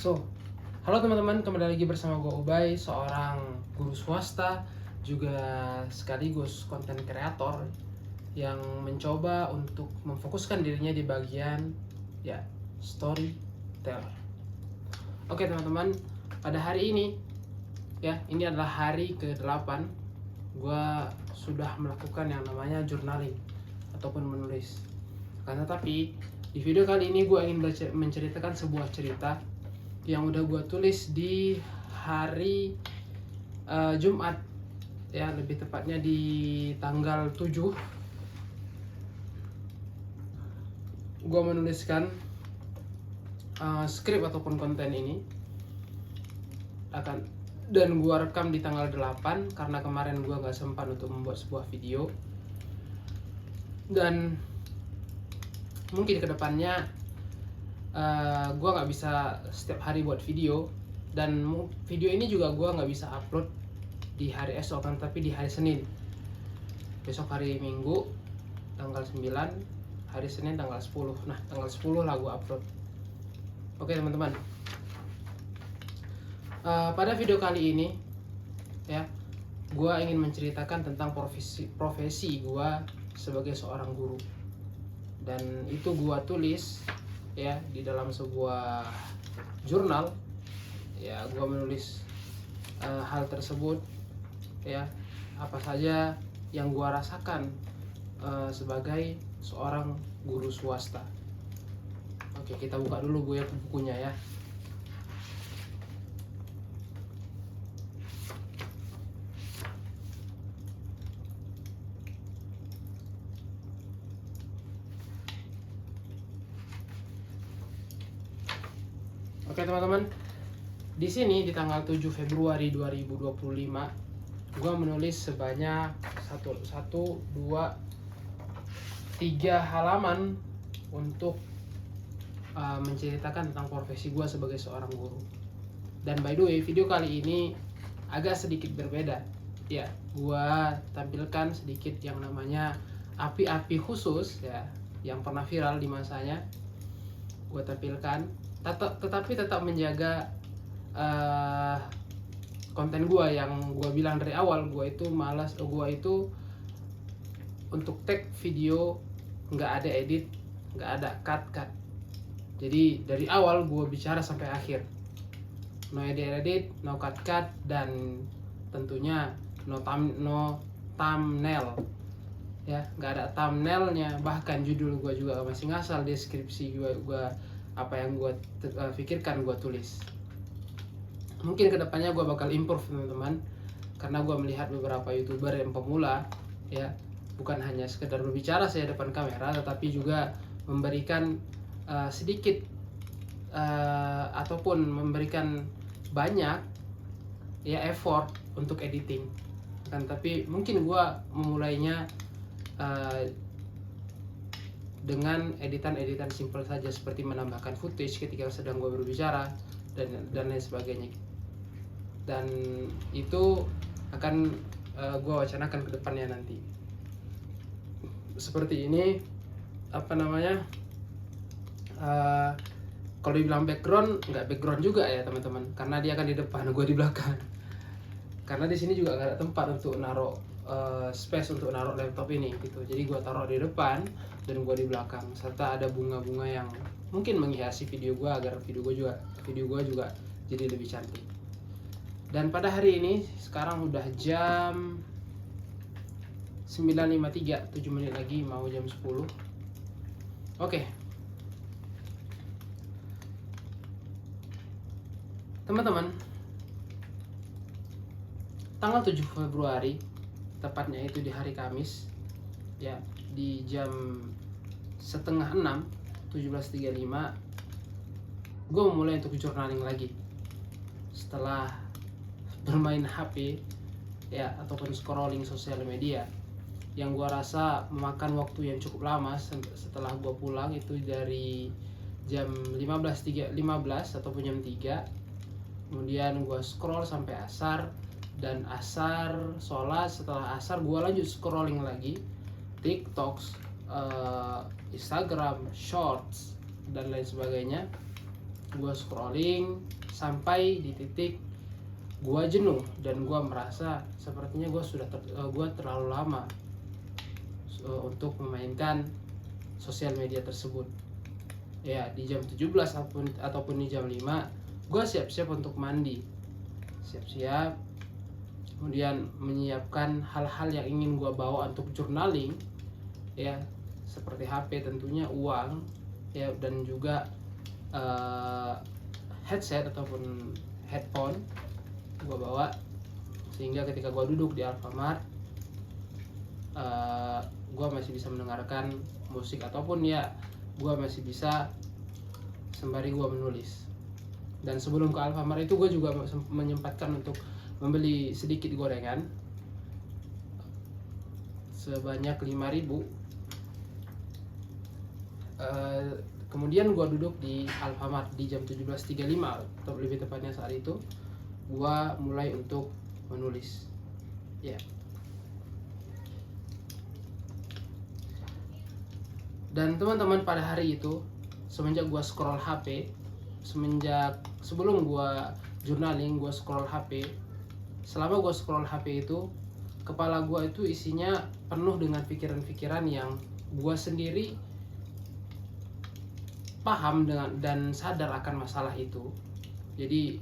So, halo teman-teman, kembali lagi bersama gue Ubay, seorang guru swasta, juga sekaligus konten kreator yang mencoba untuk memfokuskan dirinya di bagian storyteller. Oke teman-teman, pada hari ini ini adalah hari ke-8 gue sudah melakukan yang namanya journaling ataupun menulis. Tapi di video kali ini gue ingin menceritakan sebuah cerita yang udah gue tulis di hari Jumat, lebih tepatnya di tanggal 7. Gue menuliskan skrip ataupun konten ini dan gue rekam di tanggal 8 karena kemarin gue gak sempat untuk membuat sebuah video. Dan mungkin kedepannya gue nggak bisa setiap hari buat video, dan video ini juga gue nggak bisa upload di hari esok tapi di hari Senin. Besok hari Minggu tanggal 9, hari Senin tanggal 10. Nah, tanggal 10 lah gue upload. Oke teman-teman, pada video kali ini gue ingin menceritakan tentang profesi gue sebagai seorang guru, dan itu gue tulis di dalam sebuah jurnal. Gue menulis hal tersebut, apa saja yang gue rasakan sebagai seorang guru swasta. Oke, kita buka dulu bukunya ya. Oke teman-teman, di sini di tanggal 7 Februari 2025 gue menulis sebanyak 1, 2, 3 halaman untuk menceritakan tentang profesi gue sebagai seorang guru. Dan by the way, video kali ini agak sedikit berbeda. Gue tampilkan sedikit yang namanya api-api khusus yang pernah viral di masanya. Gue tampilkan, tetapi tetap menjaga konten gue yang gue bilang dari awal. Gue itu malas, gue itu untuk tag video nggak ada edit, nggak ada cut. Jadi dari awal gue bicara sampai akhir, no edit, no cut, dan tentunya no thumbnail. Nggak ada thumbnailnya, bahkan judul gue juga masih ngasal, deskripsi gue apa yang gue pikirkan gue tulis. Mungkin kedepannya gue bakal improve teman-teman, karena gue melihat beberapa youtuber yang pemula bukan hanya sekedar berbicara saya depan kamera, tetapi juga memberikan sedikit ataupun memberikan banyak effort untuk editing. Tapi mungkin gue memulainya dengan editan simple saja, seperti menambahkan footage ketika sedang gue berbicara dan lain sebagainya. Dan itu akan gue wacanakan ke depannya nanti. Seperti ini, kalau dibilang background, nggak background juga ya teman-teman, karena dia akan di depan, gue di belakang. Karena di sini juga nggak ada tempat untuk naruh space untuk naruh laptop ini gitu. Jadi gue taruh di depan dan gue di belakang, serta ada bunga-bunga yang mungkin menghiasi video gue agar video gue juga jadi lebih cantik. Dan pada hari ini sekarang udah jam 9.53, 7 menit lagi mau jam 10. Oke. Teman-teman, tanggal 7 Februari, tepatnya itu di hari Kamis, di jam 5:30, 17.35, gue memulai untuk journaling lagi setelah bermain HP ataupun scrolling sosial media, yang gue rasa memakan waktu yang cukup lama. Setelah gue pulang itu dari jam 15 ataupun jam 3, kemudian gue scroll sampai asar, dan asar sholat. Setelah asar gue lanjut scrolling lagi TikTok, Instagram, Shorts, dan lain sebagainya. Gue scrolling sampai di titik gue jenuh dan gue merasa sepertinya gue terlalu lama untuk memainkan sosial media tersebut. Ya, di jam 17 ataupun di jam 5 gue siap-siap untuk mandi, siap-siap, kemudian menyiapkan hal-hal yang ingin gue bawa untuk journaling, ya, seperti HP tentunya, uang, ya, dan juga headset ataupun headphone gue bawa, sehingga ketika gue duduk di Alfamart gue masih bisa mendengarkan musik ataupun ya gue masih bisa sembari gue menulis. Dan sebelum ke Alfamart itu gue juga menyempatkan untuk membeli sedikit gorengan sebanyak 5.000. Kemudian gue duduk di Alfamart di jam 17.35 atau lebih tepatnya saat itu gue mulai untuk menulis, ya. Dan teman-teman, pada hari itu semenjak gue scroll HP, sebelum gue journaling gue scroll HP, selama gue scroll HP itu kepala gue itu isinya penuh dengan pikiran-pikiran yang gue sendiri paham dan sadar akan masalah itu. Jadi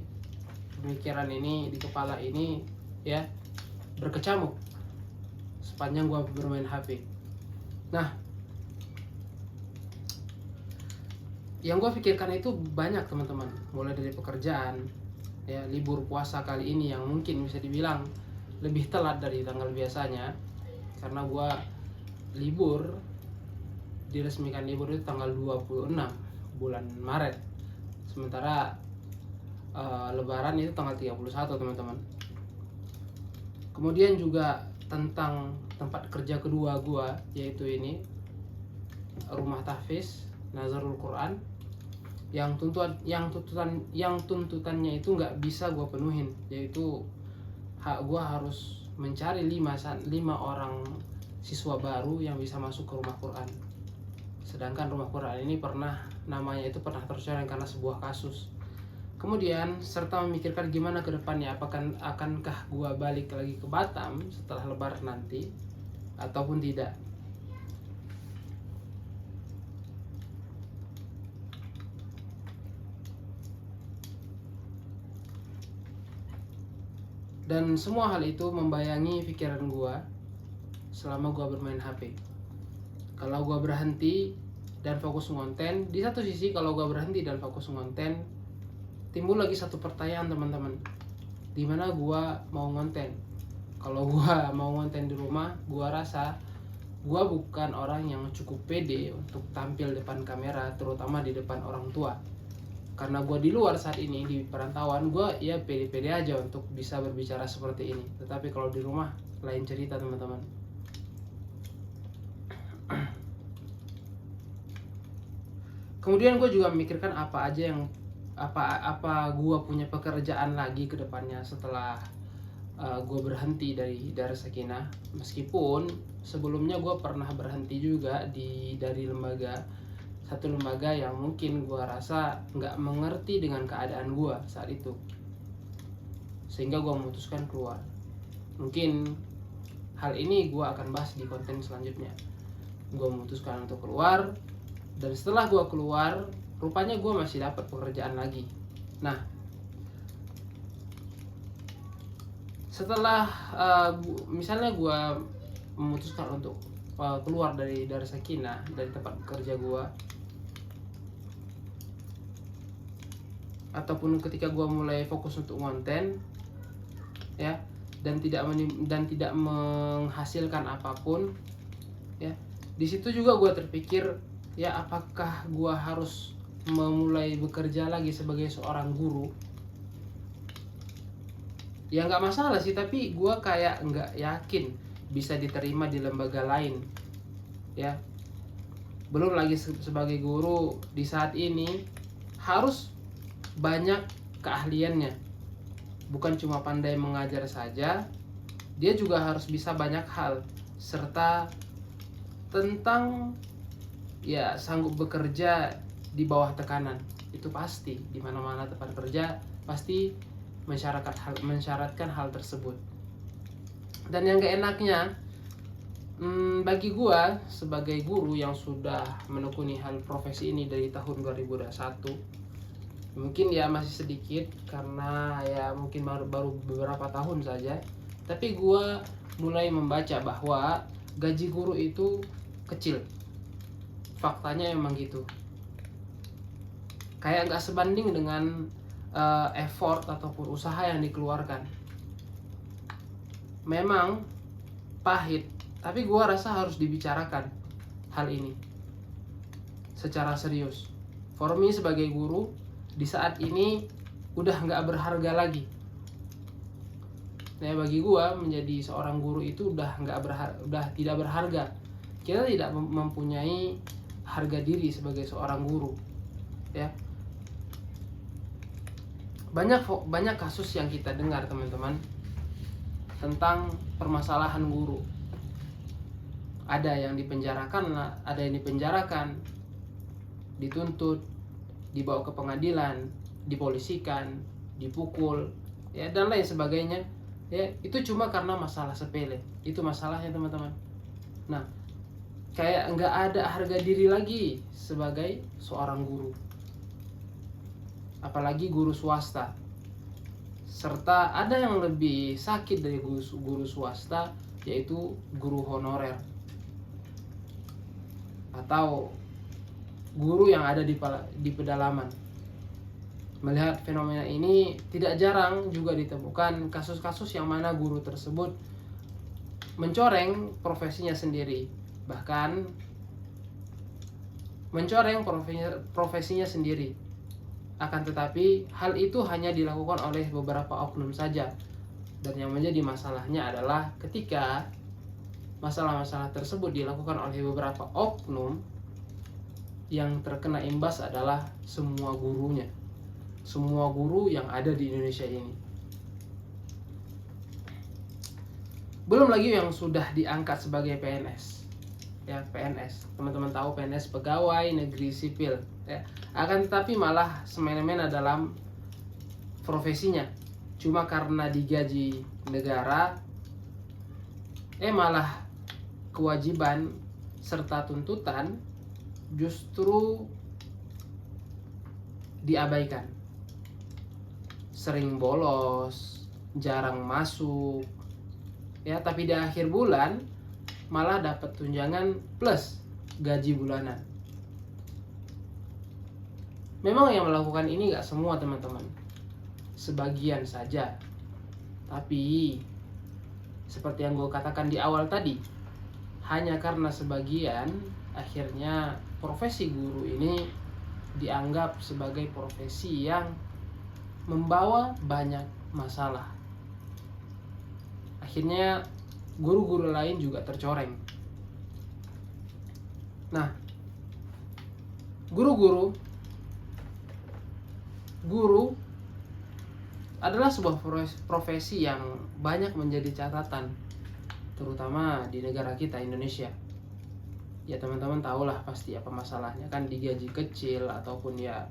pemikiran ini di kepala ini ya berkecamuk sepanjang gue bermain HP. Nah, yang gue pikirkan itu banyak teman-teman, mulai dari pekerjaan, ya, libur puasa kali ini yang mungkin bisa dibilang lebih telat dari tanggal biasanya, karena gue diresmikan libur itu tanggal 26 bulan Maret, sementara Lebaran itu tanggal 31 teman-teman. Kemudian juga tentang tempat kerja kedua gue, yaitu ini Rumah Tahfiz Nazarul Quran, yang tuntutannya itu nggak bisa gue penuhin, yaitu gue harus mencari 5 orang siswa baru yang bisa masuk ke rumah Quran. Sedangkan rumah Quran ini namanya itu pernah tercoreng karena sebuah kasus. Kemudian serta memikirkan gimana ke depannya, akankah gue balik lagi ke Batam setelah Lebaran nanti ataupun tidak. Dan semua hal itu membayangi pikiran gue selama gue bermain HP. Kalau gue berhenti dan fokus ngonten, di satu sisi kalau gue berhenti dan fokus ngonten, timbul lagi satu pertanyaan teman-teman, di mana gue mau ngonten. Kalau gue mau ngonten di rumah, gue rasa gue bukan orang yang cukup pede untuk tampil depan kamera, terutama di depan orang tua. Karena gue di luar saat ini, di perantauan, gue ya pede-pede aja untuk bisa berbicara seperti ini. Tetapi kalau di rumah lain cerita teman-teman. Kemudian gue juga memikirkan apa gue punya pekerjaan lagi ke depannya setelah gue berhenti dari Darus Sakinah. Meskipun sebelumnya gue pernah berhenti juga dari satu lembaga yang mungkin gue rasa nggak mengerti dengan keadaan gue saat itu, sehingga gue memutuskan keluar. Mungkin hal ini gue akan bahas di konten selanjutnya. Gue memutuskan untuk keluar, dan setelah gue keluar, rupanya gue masih dapat pekerjaan lagi. Nah, setelah misalnya gue memutuskan untuk keluar dari Darus Sakinah, dari tempat kerja gue, ataupun ketika gue mulai fokus untuk konten, ya, dan tidak menghasilkan apapun, ya, di situ juga gue terpikir, ya, apakah gue harus memulai bekerja lagi sebagai seorang guru? Ya nggak masalah sih, tapi gue kayak nggak yakin bisa diterima di lembaga lain, ya. Belum lagi sebagai guru di saat ini harus banyak keahliannya, bukan cuma pandai mengajar saja, dia juga harus bisa banyak hal, serta tentang ya sanggup bekerja di bawah tekanan, itu pasti di mana-mana tempat kerja pasti mensyaratkan hal tersebut. Dan yang gak enaknya, bagi gua sebagai guru yang sudah menekuni hal profesi ini dari tahun 2021, mungkin ya masih sedikit karena ya mungkin baru beberapa tahun saja, tapi gua mulai membaca bahwa gaji guru itu kecil. Faktanya emang gitu. Kayak nggak sebanding dengan effort ataupun usaha yang dikeluarkan. Memang pahit, tapi gua rasa harus dibicarakan hal ini secara serius. For me sebagai guru, di saat ini udah nggak berharga lagi. Nah, bagi gua menjadi seorang guru itu udah tidak berharga. Kita tidak mempunyai harga diri sebagai seorang guru, ya. Banyak kasus yang kita dengar, teman-teman, tentang permasalahan guru. Ada yang dipenjarakan, dituntut, dibawa ke pengadilan, dipolisikan, dipukul, ya, dan lain sebagainya. Ya, itu cuma karena masalah sepele. Itu masalahnya, teman-teman. Nah, kayak nggak ada harga diri lagi sebagai seorang guru, apalagi guru swasta. Serta ada yang lebih sakit dari guru swasta, yaitu guru honorer atau guru yang ada di pedalaman. Melihat fenomena ini, tidak jarang juga ditemukan kasus-kasus yang mana guru tersebut mencoreng profesinya sendiri, bahkan mencoreng profesinya sendiri. Akan tetapi hal itu hanya dilakukan oleh beberapa oknum saja. Dan yang menjadi masalahnya adalah ketika masalah-masalah tersebut dilakukan oleh beberapa oknum, yang terkena imbas adalah semua gurunya, semua guru yang ada di Indonesia ini. Belum lagi yang sudah diangkat sebagai PNS. Ya, PNS. Teman-teman tahu PNS, pegawai negeri sipil, ya. Akan tetapi malah semena-mena dalam profesinya. Cuma karena digaji negara, malah kewajiban serta tuntutan justru diabaikan. Sering bolos, jarang masuk, ya, tapi di akhir bulan malah dapat tunjangan plus gaji bulanan. Memang yang melakukan ini gak semua, teman-teman, sebagian saja. Tapi seperti yang gue katakan di awal tadi, hanya karena sebagian, akhirnya profesi guru ini dianggap sebagai profesi yang membawa banyak masalah. Akhirnya guru-guru lain juga tercoreng. Nah, guru adalah sebuah profesi yang banyak menjadi catatan, terutama di negara kita, Indonesia. Ya, teman-teman tahulah pasti apa masalahnya, kan digaji kecil, ataupun ya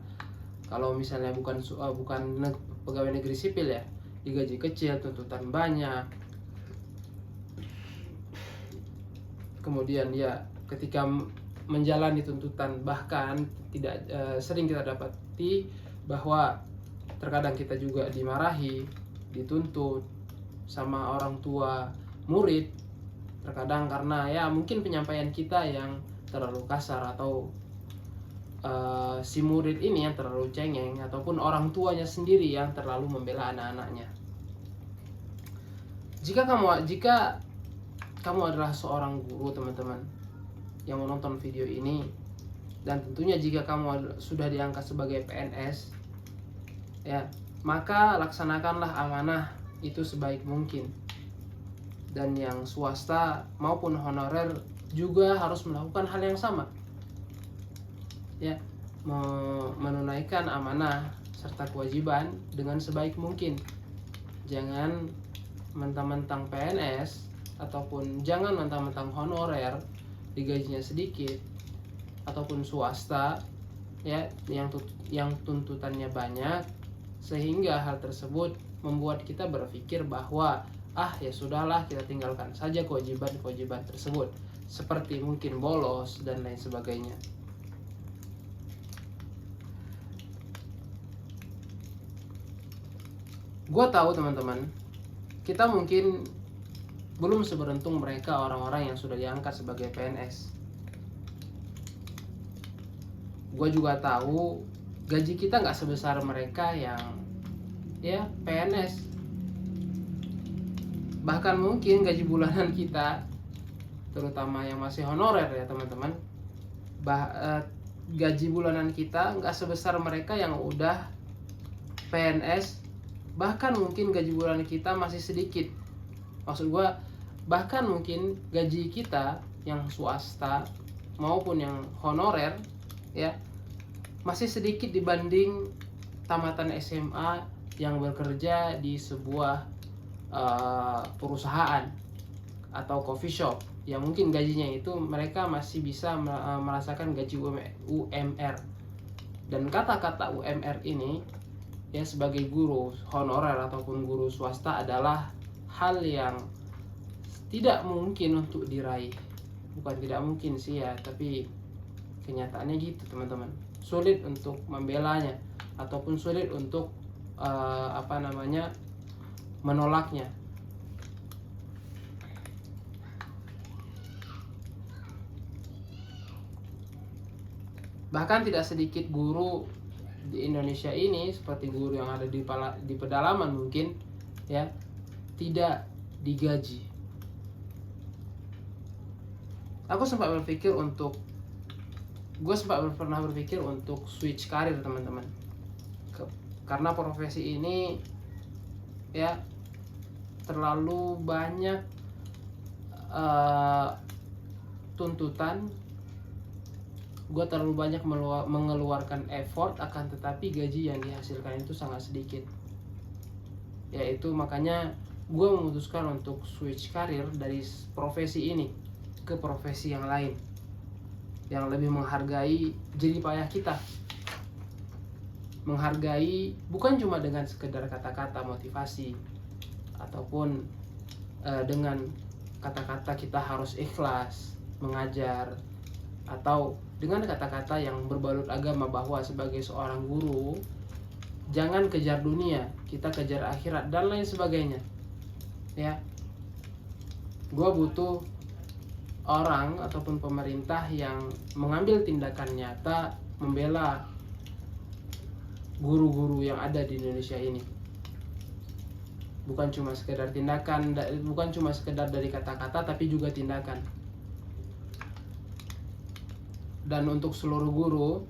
kalau misalnya bukan pegawai negeri sipil, ya, digaji kecil, tuntutan banyak. Kemudian ya ketika menjalani tuntutan, bahkan sering kita dapati bahwa terkadang kita juga dimarahi, dituntut sama orang tua murid, terkadang karena ya mungkin penyampaian kita yang terlalu kasar, atau si murid ini yang terlalu cengeng, ataupun orang tuanya sendiri yang terlalu membela anak-anaknya. Jika kamu adalah seorang guru, teman-teman, yang menonton video ini, dan tentunya jika kamu sudah diangkat sebagai PNS, ya, maka laksanakanlah amanah itu sebaik mungkin. Dan yang swasta maupun honorer juga harus melakukan hal yang sama, ya, menunaikan amanah serta kewajiban dengan sebaik mungkin. Jangan mentang-mentang PNS, ataupun jangan mentang-mentang honorer, digajinya sedikit, ataupun swasta, ya, yang tuntutannya banyak, sehingga hal tersebut membuat kita berpikir bahwa ya sudahlah, kita tinggalkan saja kewajiban-kewajiban tersebut, seperti mungkin bolos dan lain sebagainya. Gua tahu teman-teman, kita mungkin belum seberuntung mereka, orang-orang yang sudah diangkat sebagai PNS. Gue juga tahu gaji kita nggak sebesar mereka yang ya PNS. Bahkan mungkin gaji bulanan kita, terutama yang masih honorer ya teman-teman, gaji bulanan kita nggak sebesar mereka yang udah PNS. Bahkan mungkin gaji bulanan kita masih sedikit. Maksud gue, bahkan mungkin gaji kita yang swasta maupun yang honorer ya masih sedikit dibanding tamatan SMA yang bekerja di sebuah perusahaan atau coffee shop yang mungkin gajinya itu mereka masih bisa merasakan gaji UMR. Dan kata-kata UMR ini ya sebagai guru honorer ataupun guru swasta adalah hal yang tidak mungkin untuk diraih. Bukan tidak mungkin sih ya, tapi kenyataannya gitu teman-teman. Sulit untuk membelanya ataupun sulit untuk menolaknya. Bahkan tidak sedikit guru di Indonesia ini, seperti guru yang ada di pedalaman mungkin ya, tidak digaji. Gue pernah berpikir untuk switch karir teman-teman, karena profesi ini ya terlalu banyak tuntutan. Gue terlalu banyak mengeluarkan effort, akan tetapi gaji yang dihasilkan itu sangat sedikit. Yaitu makanya gue memutuskan untuk switch karir dari profesi ini ke profesi yang lain, yang lebih menghargai jerih payah kita. Menghargai bukan cuma dengan sekedar kata-kata motivasi ataupun dengan kata-kata kita harus ikhlas mengajar, atau dengan kata-kata yang berbalut agama bahwa sebagai seorang guru jangan kejar dunia, kita kejar akhirat dan lain sebagainya. Ya, gue butuh orang ataupun pemerintah yang mengambil tindakan nyata membela guru-guru yang ada di Indonesia ini. Bukan cuma sekedar tindakan, bukan cuma sekedar dari kata-kata, tapi juga tindakan. Dan untuk seluruh guru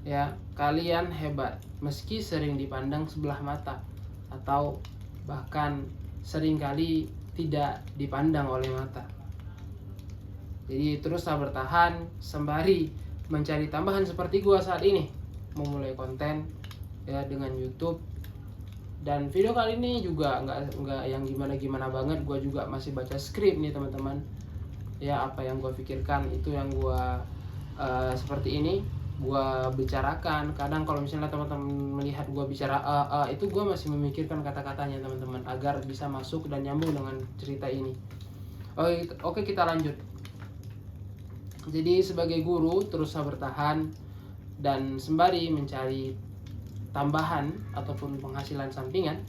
ya, kalian hebat meski sering dipandang sebelah mata atau bahkan seringkali tidak dipandang oleh mata. Jadi teruslah bertahan sembari mencari tambahan seperti gua saat ini, memulai konten ya dengan YouTube. Dan video kali ini juga nggak yang gimana banget. Gua juga masih baca skrip nih teman-teman. Ya, apa yang gue pikirkan itu yang gue seperti ini gue bicarakan. Kadang kalau misalnya teman-teman melihat gue bicara itu gue masih memikirkan kata-katanya teman-teman, agar bisa masuk dan nyambung dengan cerita ini. Oke, kita lanjut. Jadi sebagai guru teruslah bertahan dan sembari mencari tambahan ataupun penghasilan sampingan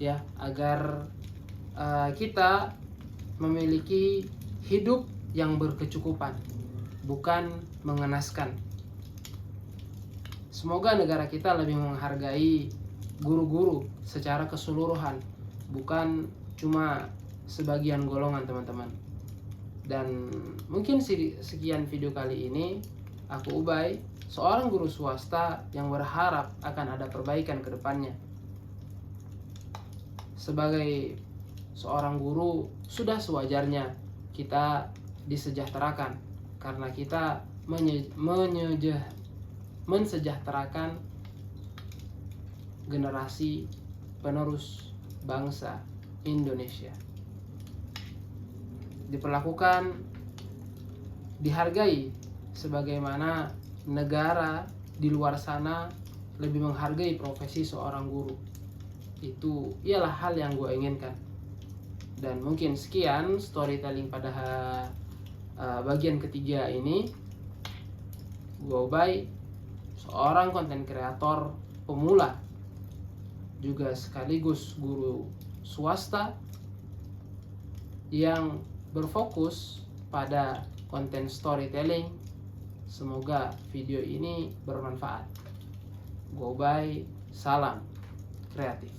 ya, agar kita memiliki hidup yang berkecukupan, bukan mengenaskan. Semoga negara kita lebih menghargai guru-guru secara keseluruhan, bukan cuma sebagian golongan teman-teman. Dan mungkin sekian video kali ini. Aku Ubay, seorang guru swasta yang berharap akan ada perbaikan ke depannya. Sebagai seorang guru, sudah sewajarnya kita disejahterakan, karena kita mensejahterakan generasi penerus bangsa Indonesia. Diperlakukan, dihargai sebagaimana negara di luar sana lebih menghargai profesi seorang guru. Itu ialah hal yang gue inginkan. Dan mungkin sekian storytelling pada bagian ketiga ini. Gue Ubay, seorang konten kreator pemula, juga sekaligus guru swasta yang berfokus pada konten storytelling. Semoga video ini bermanfaat. Gue Ubay, salam kreatif.